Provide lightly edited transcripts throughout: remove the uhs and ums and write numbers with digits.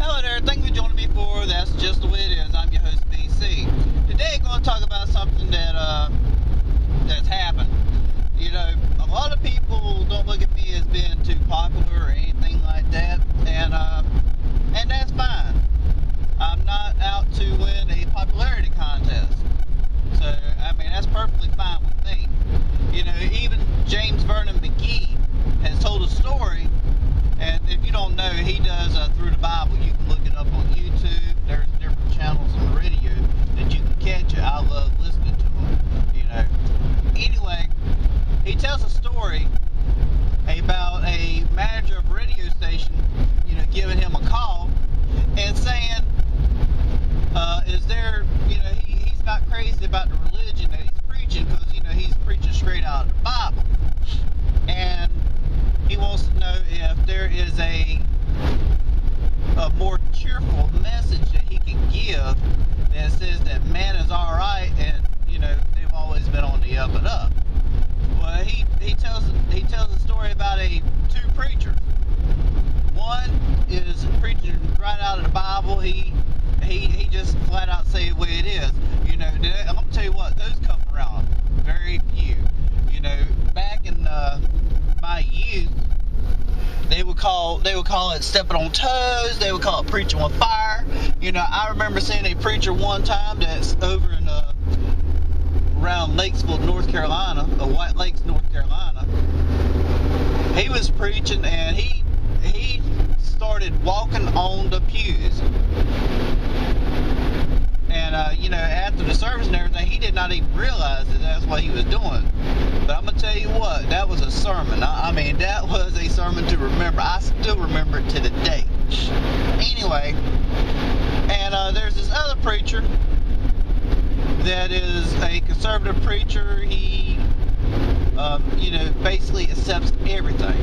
Hello there, thank you for joining me for That's Just the Way It Is. I'm your host, BC. Today, I'm going to talk about something that's happened. You know, a lot of people don't look at me as being too popular or anything like that, and that's fine. I'm not out to win a popularity contest. So, I mean, that's perfectly fine with me. You know, even James Vernon McGee has told a story, and if you don't know, he does Through the Bible. You can look it up on YouTube. There's different channels on the radio that you can catch it. I love listening to them, you know. Anyway, he tells a story about a manager of a radio station, you know, giving him a call and saying, is there, you know, he's not crazy about the religion that he's preaching because, you know, he's preaching straight out of the Bible. And he wants to know if there is a more cheerful message that he can give that says that man is alright and, you know, they've always been on the up and up. Well, he tells a story about two preachers. One is preaching right out of the Bible. He just flat out say the way it is. You know, I'm gonna tell you what, those come around very few. You know, back in my youth, they would call it stepping on toes. They would call it preaching with fire. You know, I remember seeing a preacher one time that's over in around Lakesville, North Carolina, White Lakes, North Carolina. He was preaching and he started walking on the pews. And, you know, after the service and everything, he did not even realize that that's what he was doing. But I'm going to tell you what, that was a sermon. I mean, that was a sermon to remember. I still remember it to the day. Anyway, and there's this other preacher that is a conservative preacher. He, you know, basically accepts everything.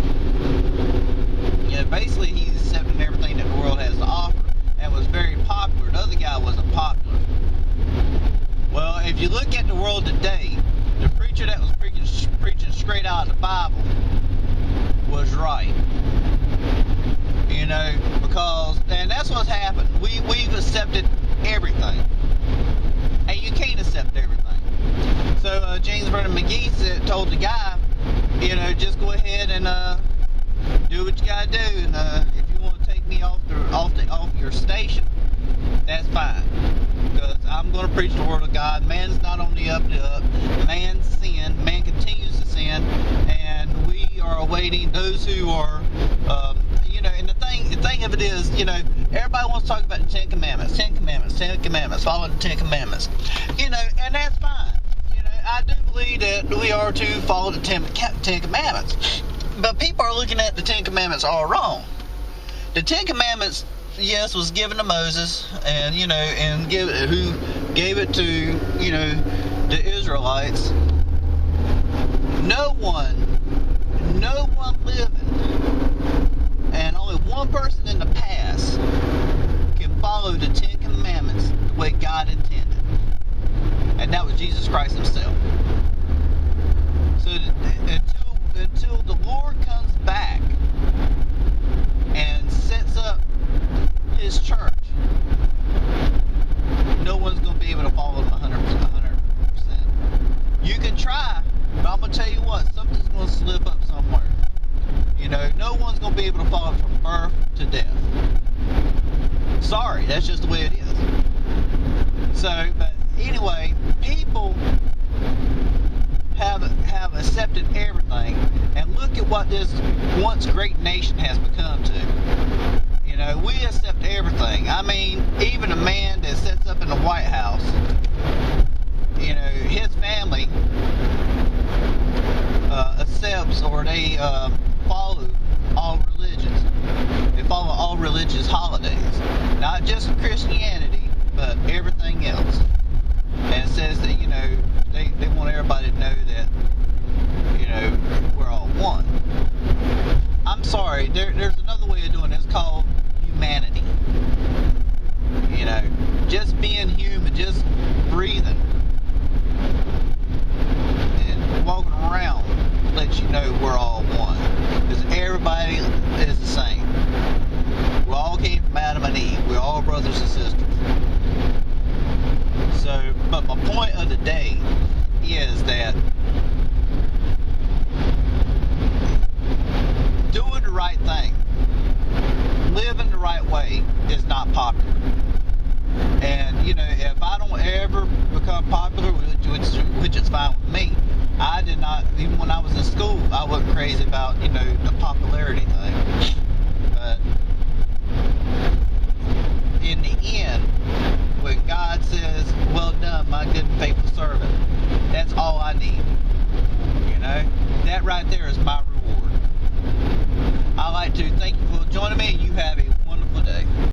You know, basically he's accepting everything that the world has to offer. And was very popular. The other guy wasn't popular. Well, if you look at the world today, the preacher that was preaching straight out of the Bible was right. You know, and that's what's happened. We've accepted everything. And you can't accept everything. So James Vernon McGee told the guy, you know, just go ahead and do what you gotta do, and if you want to take me off your station, that's fine, because I'm going to preach the word of God. Man's not on the up. Man sinned. Man continues to sin, and we are awaiting those who are, you know. And the thing of it is, you know, everybody wants to talk about the Ten Commandments, follow the Ten Commandments, you know, and that's fine. You know, I do believe that we are to follow the Ten Commandments. But people are looking at the Ten Commandments all wrong. The Ten Commandments, yes, was given to Moses, and you know, who gave it to, you know, the Israelites. No one living, and only one person in the past can follow the Ten Commandments the way God intended, and that was Jesus Christ Himself. So until the Lord comes back and sets up His church, no one's going to be able to follow Him 100%. You can try, but I'm going to tell you what, something's going to slip up somewhere. You know, no one's going to be able to follow from birth to death. Sorry, that's just the way it is. So, but anyway, people have accepted everything, and look at what this once great nation has become to. You know, we accept everything. I mean, even a man that sits up in the White House, you know, his family accepts, or they follow all religions. They follow all religious holidays, not just Christianity, but everything else. And it says that, you know, they want everybody to know that, you know, we're all one. I'm sorry, there's another way of doing it. It's called humanity. You know, just being human, just breathing and walking around lets you know we're all one. Because everybody is the same. We all came from Adam and Eve. become popular, which is fine with me. I did not, even when I was in school, I wasn't crazy about, the popularity thing. But in the end, when God says, well done, my good and faithful servant, that's all I need. That right there